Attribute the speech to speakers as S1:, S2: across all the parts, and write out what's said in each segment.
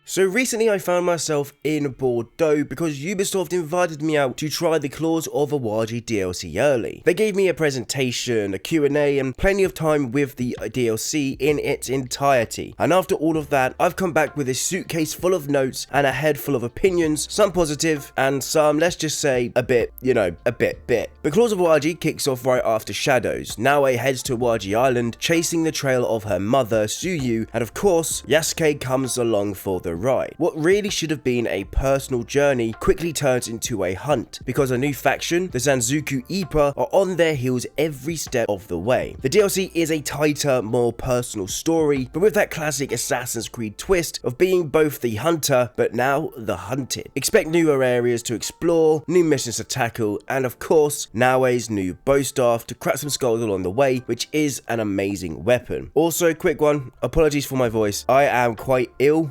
S1: So recently I found myself in Bordeaux because Ubisoft invited me out to try the Claws of Awaji DLC early. They gave me a presentation, a Q&A and plenty of time with the DLC in its entirety. And after all of that, I've come back with a suitcase full of notes and a head full of opinions, some positive and some, let's just say, a bit. The Claws of Awaji kicks off right after Shadows. Naoe heads to Awaji Island, chasing the trail of her mother, Sooo, and of course, Yasuke comes along for the ride. What really should have been a personal journey quickly turns into a hunt, because a new faction, the Sengoku Ipa, are on their heels every step of the way. The DLC is a tighter, more personal story, but with that classic Assassin's Creed twist of being both the hunter, but now the hunted. Expect newer areas to explore, new missions to tackle, and of course, Naoe's new bow staff to crack some skulls along the way, which is an amazing weapon. Also, quick one, apologies for my voice. I am quite ill.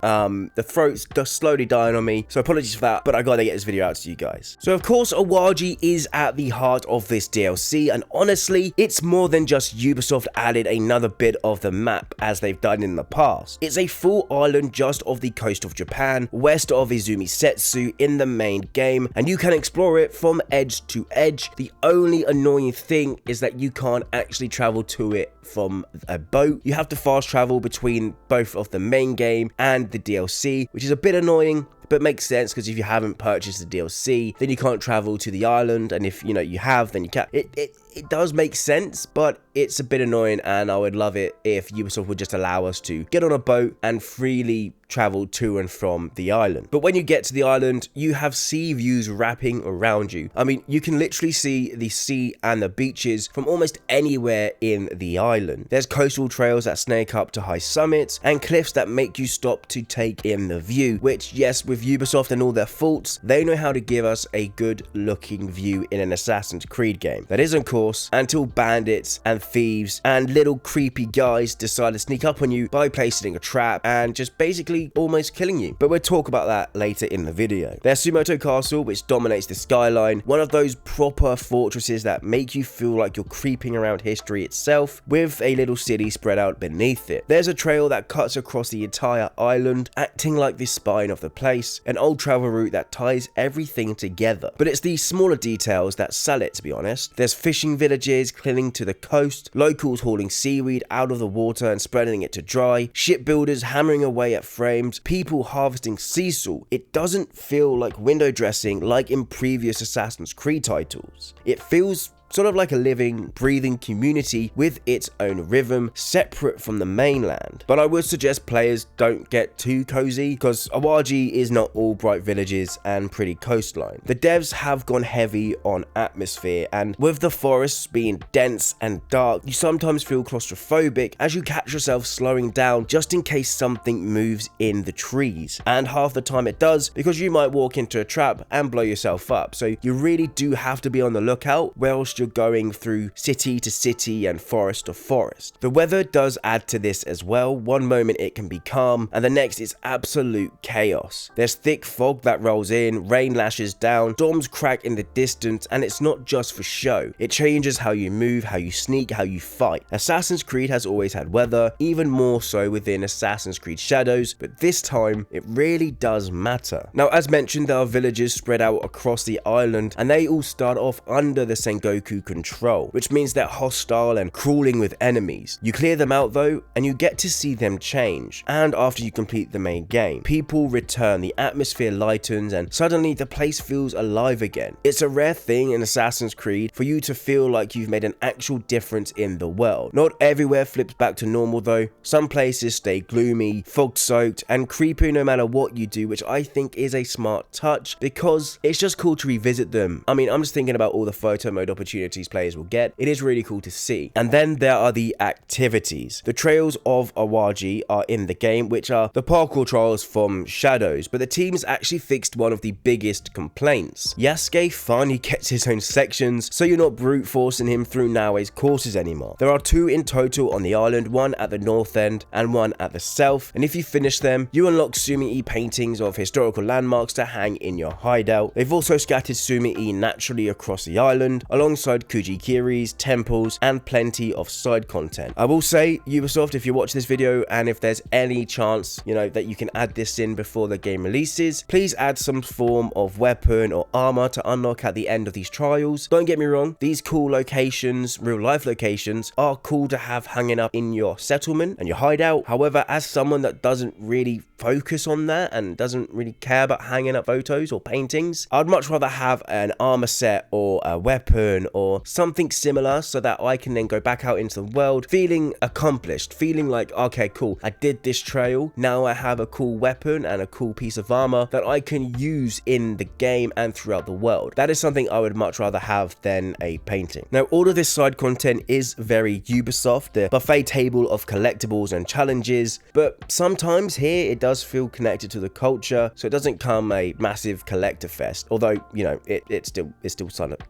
S1: The throat's just slowly dying on me, so apologies for that, but I gotta get this video out to you guys. So of course, Awaji is at the heart of this DLC, and honestly, it's more than just Ubisoft added another bit of the map as they've done in the past. It's a full island just off the coast of Japan, west of Izumisetsu in the main game, and you can explore it from edge to edge. The only annoying thing is that you can't actually travel to it from a boat. You have to fast travel between both of the main game and the DLC, which is a bit annoying, but makes sense because if you haven't purchased the DLC, then you can't travel to the island, and if you have, then you can. It does make sense, but it's a bit annoying, and I would love it if Ubisoft would just allow us to get on a boat and freely travel to and from the island. But when you get to the island, you have sea views wrapping around you. I mean, you can literally see the sea and the beaches from almost anywhere in the island. There's coastal trails that snake up to high summits and cliffs that make you stop to take in the view, which, yes, with Ubisoft and all their faults, they know how to give us a good looking view in an Assassin's Creed game. That is, of course, until bandits and thieves and little creepy guys decide to sneak up on you by placing a trap and just basically almost killing you. But we'll talk about that later in the video. There's Sumoto Castle, which dominates the skyline, one of those proper fortresses that make you feel like you're creeping around history itself, with a little city spread out beneath it. There's a trail that cuts across the entire island, acting like the spine of the place, an old travel route that ties everything together. But it's these smaller details that sell it, to be honest. There's fishing villages clinging to the coast, locals hauling seaweed out of the water and spreading it to dry, shipbuilders hammering away at frames, people harvesting sea salt. It doesn't feel like window dressing like in previous Assassin's Creed titles. It feels sort of like a living, breathing community with its own rhythm, separate from the mainland. But I would suggest players don't get too cozy, because Awaji is not all bright villages and pretty coastline. The devs have gone heavy on atmosphere, and with the forests being dense and dark, you sometimes feel claustrophobic as you catch yourself slowing down just in case something moves in the trees. And half the time it does, because you might walk into a trap and blow yourself up. So you really do have to be on the lookout, whilst you're going through city to city and forest to forest. The weather does add to this as well. One moment it can be calm, and the next it's absolute chaos. There's thick fog that rolls in, rain lashes down, storms crack in the distance, and it's not just for show. It changes how you move, how you sneak, how you fight. Assassin's Creed has always had weather, even more so within Assassin's Creed Shadows, but this time it really does matter. Now, as mentioned, there are villages spread out across the island, and they all start off under the Sengoku control, which means they're hostile and crawling with enemies. You clear them out though, and you get to see them change. And after you complete the main game, people return, the atmosphere lightens, and suddenly the place feels alive again. It's a rare thing in Assassin's Creed for you to feel like you've made an actual difference in the world. Not everywhere flips back to normal though. Some places stay gloomy, fog-soaked, and creepy no matter what you do, which I think is a smart touch, because it's just cool to revisit them. I mean, I'm just thinking about all the photo mode opportunities players will get. It is really cool to see. And then there are the activities. The trails of Awaji are in the game, which are the parkour trials from Shadows, but the team's actually fixed one of the biggest complaints. Yasuke finally gets his own sections, so you're not brute forcing him through Naoe's courses anymore. There are 2 in total on the island, one at the north end and one at the south, and if you finish them, you unlock Sumi-e paintings of historical landmarks to hang in your hideout. They've also scattered Sumi-e naturally across the island, alongside alongside kujikiris, temples, and plenty of side content. I will say, Ubisoft, if you're watching this video and if there's any chance, you know, that you can add this in before the game releases, please add some form of weapon or armor to unlock at the end of these trials. Don't get me wrong, these cool locations, real life locations, are cool to have hanging up in your settlement and your hideout. However, as someone that doesn't really focus on that and doesn't really care about hanging up photos or paintings, I'd much rather have an armor set or a weapon or something similar so that I can then go back out into the world feeling accomplished, feeling like, okay, cool, I did this trail, now I have a cool weapon and a cool piece of armor that I can use in the game and throughout the world. That is something I would much rather have than a painting. Now, all of this side content is very Ubisoft, the buffet table of collectibles and challenges, but sometimes here it does feel connected to the culture, so it doesn't come a massive collector fest, although, you know, it still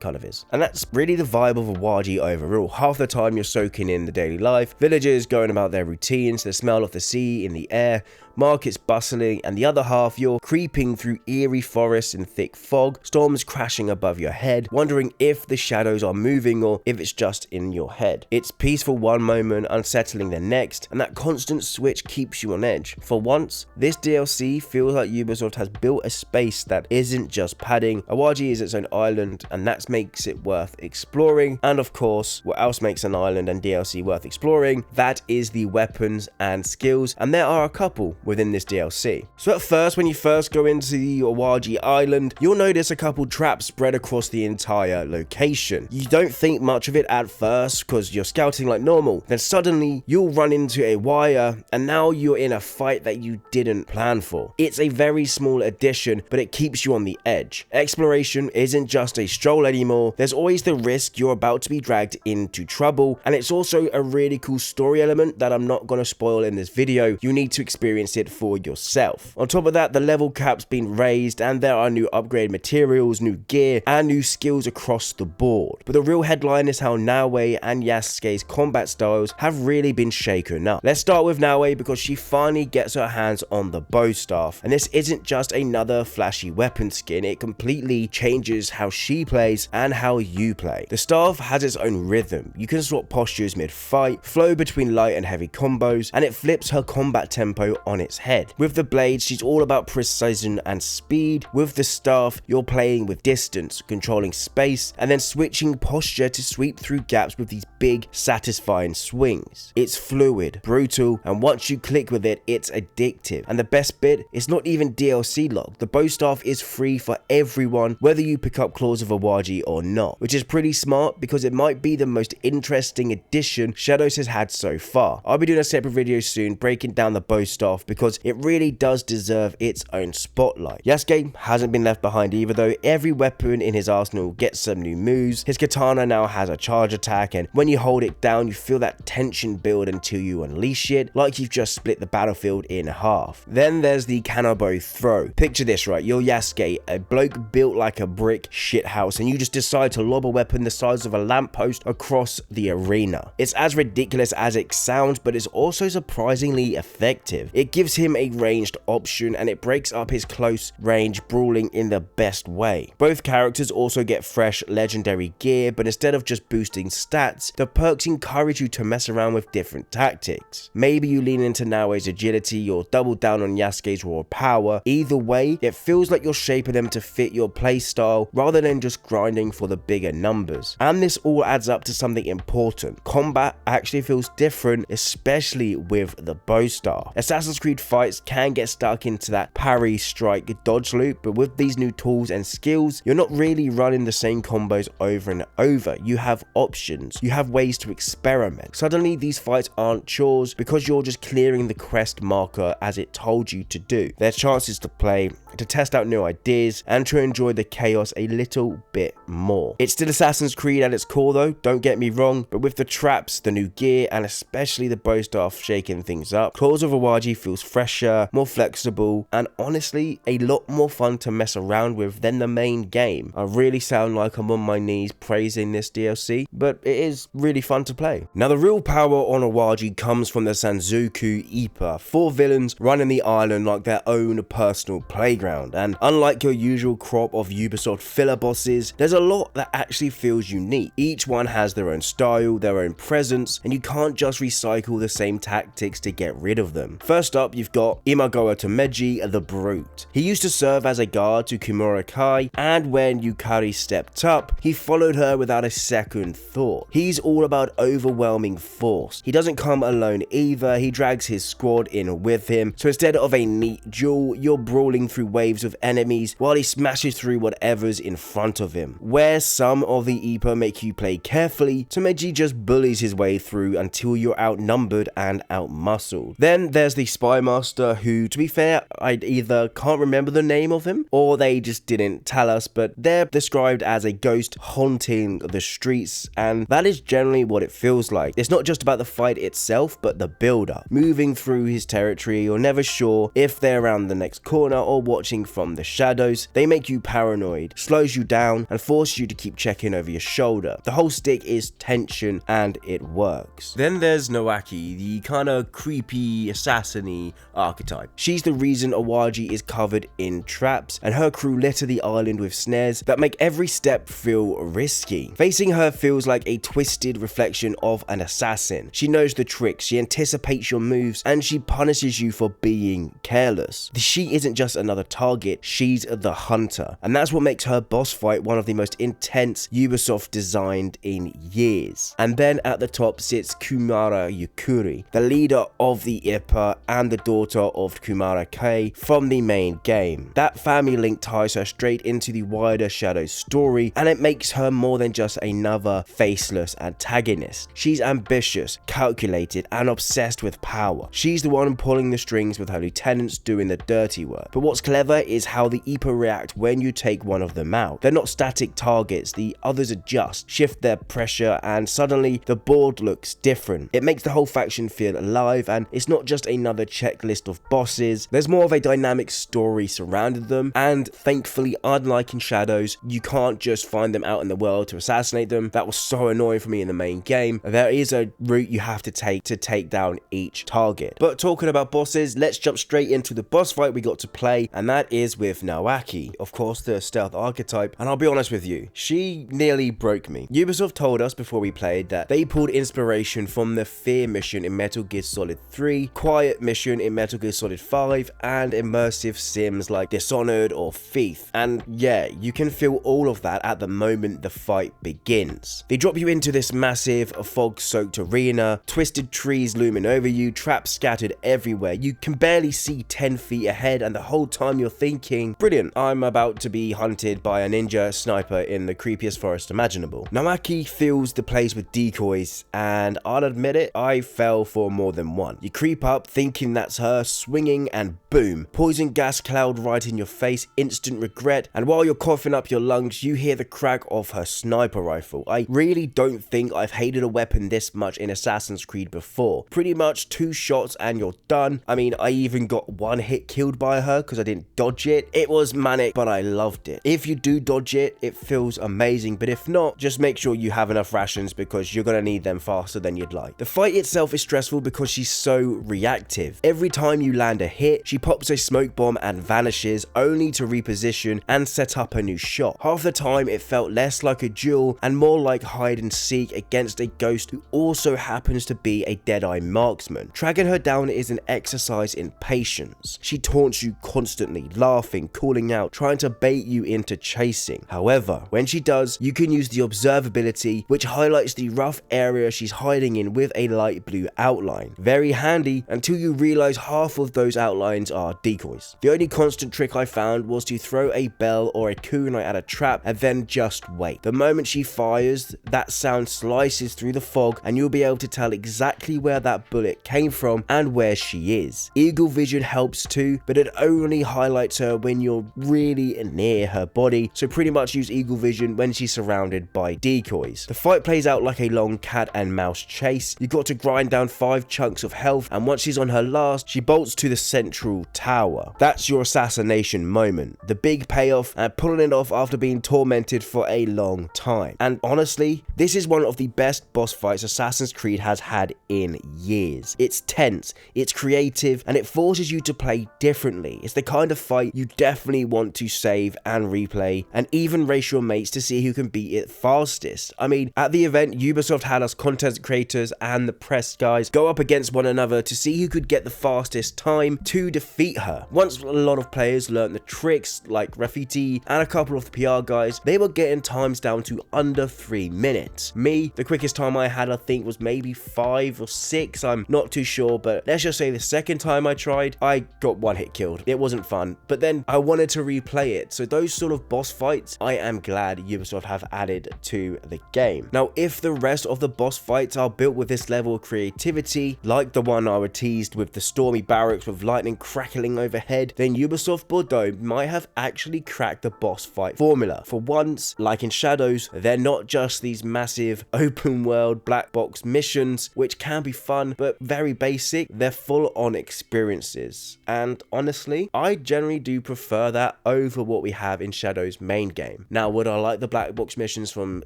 S1: kind of is. And that's really the vibe of Awaji overall. Half the time you're soaking in the daily life, villagers going about their routines, the smell of the sea in the air, markets bustling, and the other half you're creeping through eerie forests in thick fog, storms crashing above your head, wondering if the shadows are moving or if it's just in your head. It's peaceful one moment, unsettling the next, and that constant switch keeps you on edge. For once, this DLC feels like Ubisoft has built a space that isn't just padding. Awaji is its own island, and that makes it worth exploring. And of course, what else makes an island and DLC worth exploring? That is the weapons and skills, and there are a couple within this DLC. So at first, when you first go into the Awaji Island, you'll notice a couple traps spread across the entire location. You don't think much of it at first because you're scouting like normal. Then suddenly you'll run into a wire and now you're in a fight that you didn't plan for. It's a very small addition, but it keeps you on the edge. Exploration isn't just a stroll anymore. There's always the risk you're about to be dragged into trouble, and it's also a really cool story element that I'm not going to spoil in this video. You need to experience it for yourself. On top of that, the level cap's been raised and there are new upgrade materials, new gear, and new skills across the board. But the real headline is how Naoe and Yasuke's combat styles have really been shaken up. Let's start with Naoe because she finally gets her hands on the bow staff, and this isn't just another flashy weapon skin, it completely changes how she plays and how you play. The staff has its own rhythm. You can swap postures mid-fight, flow between light and heavy combos, and it flips her combat tempo on its head. With the blades, she's all about precision and speed. With the staff, you're playing with distance, controlling space, and then switching posture to sweep through gaps with these big, satisfying swings. It's fluid, brutal, and once you click with it, it's addictive. And the best bit, it's not even DLC locked. The bow staff is free for everyone, whether you pick up Claws of Awaji or not, which is pretty smart because it might be the most interesting addition Shadows has had so far. I'll be doing a separate video soon breaking down the bow staff because it really does deserve its own spotlight. Yasuke hasn't been left behind either though. Every weapon in his arsenal gets some new moves. His katana now has a charge attack, and when you hold it down you feel that tension build until you unleash it, like you've just split the battlefield in half. Then there's the kanabo throw. Picture this, right? You're Yasuke, a bloke built like a brick shithouse, and you just decide to lob a weapon the size of a lamppost across the arena. It's as ridiculous as it sounds, but it's also surprisingly effective. It gives him a ranged option and it breaks up his close range brawling in the best way. Both characters also get fresh legendary gear, but instead of just boosting stats, the perks encourage you to mess around with different tactics. Maybe you lean into Naoe's agility or double down on Yasuke's raw power. Either way, it feels like you're shaping them to fit your playstyle rather than just grinding for the bigger numbers. And this all adds up to something important. Combat actually feels different, especially with the bow staff. Assassin's Creed fights can get stuck into that parry, strike, dodge loop, but with these new tools and skills, you're not really running the same combos over and over. You have options, you have ways to experiment. Suddenly these fights aren't chores because you're just clearing the quest marker as it told you to do. There's chances to play, to test out new ideas, and to enjoy the chaos a little bit more. It's still Assassin's Creed at its core though, don't get me wrong, but with the traps, the new gear, and especially the bow staff shaking things up, Claws of Awaji feels feels fresher, more flexible, and honestly a lot more fun to mess around with than the main game. I really sound like I'm on my knees praising this DLC, but it is really fun to play. Now the real power on Awaji comes from the Sengoku Ipa, 4 villains running the island like their own personal playground, and unlike your usual crop of Ubisoft filler bosses, there's a lot that actually feels unique. Each one has their own style, their own presence, and you can't just recycle the same tactics to get rid of them. First up, you've got Imagawa Tomeji, the Brute. He used to serve as a guard to Kimura Kai, and when Yukari stepped up, he followed her without a second thought. He's all about overwhelming force. He doesn't come alone either, he drags his squad in with him, so instead of a neat duel, you're brawling through waves of enemies while he smashes through whatever's in front of him. Where some of the Ipa make you play carefully, Tomeji just bullies his way through until you're outnumbered and outmuscled. Then there's the Spy Master, who, to be fair, I either can't remember the name of him or they just didn't tell us, but they're described as a ghost haunting the streets, and that is generally what it feels like. It's not just about the fight itself, but the build-up. Moving through his territory, you're never sure if they're around the next corner or watching from the shadows. They make you paranoid, slows you down, and force you to keep checking over your shoulder. The whole stick is tension, and it works. Then there's Naoe, the kinda creepy, assassin-y archetype. She's the reason Awaji is covered in traps, and her crew litter the island with snares that make every step feel risky. Facing her feels like a twisted reflection of an assassin. She knows the tricks, she anticipates your moves, and she punishes you for being careless. She isn't just another target, she's the hunter, and that's what makes her boss fight one of the most intense Ubisoft designed in years. And then at the top sits Kumara Yukuri, the leader of the Ipa and the daughter of Kumara Kai from the main game. That family link ties her straight into the wider Shadows story, and it makes her more than just another faceless antagonist. She's ambitious, calculated, and obsessed with power. She's the one pulling the strings with her lieutenants doing the dirty work. But what's clever is how the Ipa react when you take one of them out. They're not static targets, the others adjust, shift their pressure, and suddenly the board looks different. It makes the whole faction feel alive, and it's not just another checklist of bosses. There's more of a dynamic story surrounding them, and thankfully, unlike in Shadows, you can't just find them out in the world to assassinate them. That was so annoying for me in the main game. There is a route you have to take down each target. But talking about bosses, let's jump straight into the boss fight we got to play, and that is with Naoe, of course the stealth archetype, and I'll be honest with you, she nearly broke me. Ubisoft told us before we played that they pulled inspiration from the Fear mission in Metal Gear Solid 3, Quiet mission in Metal Gear Solid 5, and immersive sims like Dishonored or Thief, and yeah, you can feel all of that at the moment the fight begins. They drop you into this massive fog-soaked arena, twisted trees looming over you, traps scattered everywhere. You can barely see 10 feet ahead, and the whole time you're thinking, brilliant, I'm about to be hunted by a ninja sniper in the creepiest forest imaginable. Naoe fills the place with decoys, and I'll admit it, I fell for more than one. You creep up thinking that's her, swinging, and boom, poison gas cloud right in your face, instant regret, and while you're coughing up your lungs, you hear the crack of her sniper rifle. I really don't think I've hated a weapon this much in Assassin's Creed before. Pretty much 2 shots and you're done. I mean, I even got 1 hit killed by her because I didn't dodge it. It was manic, but I loved it. If you do dodge it, it feels amazing, but if not, just make sure you have enough rations because you're gonna need them faster than you'd like. The fight itself is stressful because she's so reactive. Every time you land a hit, she pops a smoke bomb and vanishes, only to reposition and set up a new shot. Half the time it felt less like a duel and more like hide and seek against a ghost who also happens to be a dead-eye marksman. Tracking her down is an exercise in patience. She taunts you constantly, laughing, calling out, trying to bait you into chasing. However, when she does, you can use the observability, which highlights the rough area she's hiding in with a light blue outline. Very handy until you realize half of those outlines are decoys. The only constant trick I found was to throw a bell or a kunai at a trap and then just wait. The moment she fires, that sound slices through the fog and you'll be able to tell exactly where that bullet came from and where she is. Eagle vision helps too, but it only highlights her when you're really near her body, so pretty much use eagle vision when she's surrounded by decoys. The fight plays out like a long cat and mouse chase. You got to grind down 5 chunks of health, and once she's on her last, last, she bolts to the central tower. That's your assassination moment, the big payoff and pulling it off after being tormented for a long time. And honestly, this is one of the best boss fights Assassin's Creed has had in years. It's tense, it's creative, and it forces you to play differently. It's the kind of fight you definitely want to save and replay, and even race your mates to see who can beat it fastest. I mean, at the event, Ubisoft had us content creators and the press guys go up against one another to see who could get the fastest time to defeat her. Once a lot of players learned the tricks, like Graffiti and a couple of the PR guys, they were getting times down to under 3 minutes. Me, the quickest time I had, I think, was maybe 5 or 6, I'm not too sure, but let's just say the second time I tried, I got one hit killed. It wasn't fun, but then I wanted to replay it, so those sort of boss fights, I am glad Ubisoft have added to the game. Now, if the rest of the boss fights are built with this level of creativity, like the one I was teased with the stormy barracks with lightning crackling overhead, then Ubisoft Bordeaux might have actually cracked the boss fight formula. For once, like in Shadows, they're not just these massive open world black box missions, which can be fun, but very basic. They're full on experiences. And honestly, I generally do prefer that over what we have in Shadows main game. Now, would I like the black box missions from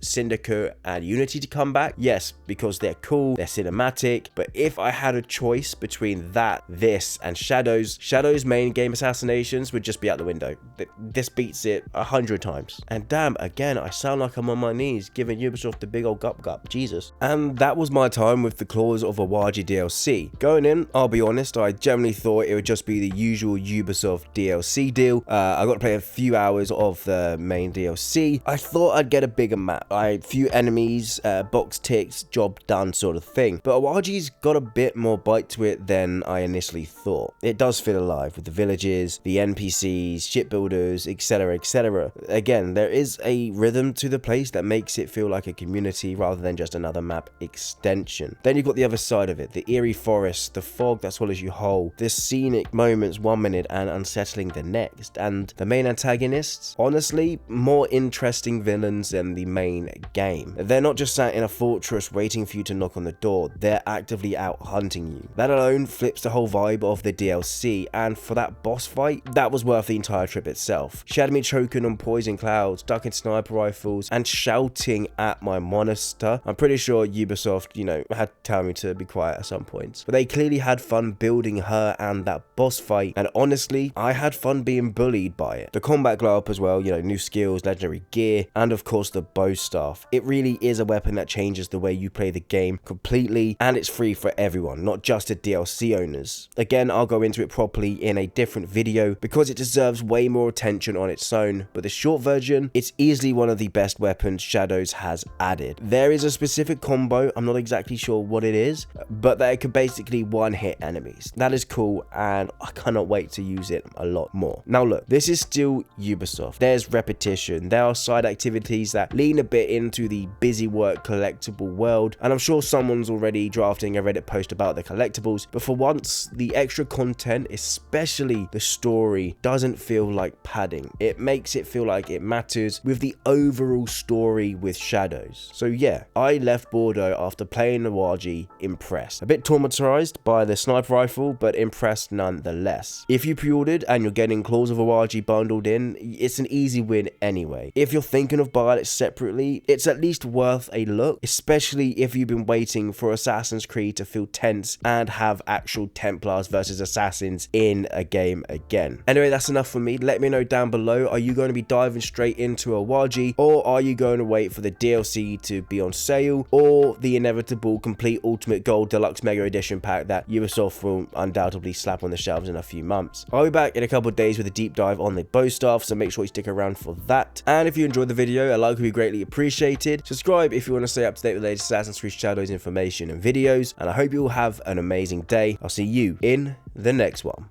S1: Syndicate and Unity to come back? Yes, because they're cool, they're cinematic, but if I had a choice between that, this, and Shadows main game assassinations would just be out the window. This beats it 100 times. And damn, again, I sound like I'm on my knees giving Ubisoft the big old gup, Jesus. And that was my time with the Claws of Awaji DLC. Going in, I'll be honest, I generally thought it would just be the usual Ubisoft DLC deal. I got to play a few hours of the main DLC. I thought I'd get a bigger map, a few enemies, box ticks, job done sort of thing. But Awaji's got a bit more bite to it than I initially thought. It does feel alive with the villages, the NPCs, shipbuilders, etc, etc. Again, there is a rhythm to the place that makes it feel like a community rather than just another map extension. Then you've got the other side of it, the eerie forest, the fog that swallows you whole, the scenic moments 1 minute and unsettling the next, and the main antagonists, honestly, more interesting villains than the main game. They're not just sat in a fortress waiting for you to knock on the door, they're actively out hunting you. That alone flips the whole vibe of the DLC, and for that boss fight, that was worth the entire trip itself. She had me choking on poison clouds, ducking sniper rifles, and shouting at my monster. I'm pretty sure Ubisoft, had to tell me to be quiet at some points. But they clearly had fun building her and that boss fight, and honestly, I had fun being bullied by it. The combat glow up as well, new skills, legendary gear, and of course the bow staff. It really is a weapon that changes the way you play the game completely, and it's free for everyone, not just the DLC owners. Again, I'll go into it properly in a different video because it deserves way more attention on its own, but the short version, it's easily one of the best weapons Shadows has added. There is a specific combo, I'm not exactly sure what it is, but that it could basically one-hit enemies. That is cool, and I cannot wait to use it a lot more. Now look, this is still Ubisoft. There's repetition, there are side activities that lean a bit into the busy work collectible world, and I'm sure someone's already drafting a Reddit post about the collectibles, but for once, the extra content, especially the story, doesn't feel like padding. It makes it feel like it matters with the overall story with Shadows. So yeah, I left Bordeaux after playing Awaji impressed. A bit traumatized by the sniper rifle, but impressed nonetheless. If you pre-ordered and you're getting Claws of Awaji bundled in, it's an easy win anyway. If you're thinking of buying it separately, it's at least worth a look, especially if you've been waiting for Assassin's Creed to feel tense and have actual Templars versus Assassins in a game again. Anyway, that's enough for me. Let me know down below, are you going to be diving straight into Awaji, or are you going to wait for the DLC to be on sale, or the inevitable complete ultimate gold deluxe mega edition pack that Ubisoft will undoubtedly slap on the shelves in a few months. I'll be back in a couple of days with a deep dive on the bow staff, so make sure you stick around for that. And if you enjoyed the video, a like would be greatly appreciated. Subscribe if you want to stay up to date with the latest Assassin's Creed Shadows information and videos, and I hope you all have an amazing day. I'll see you in the next one.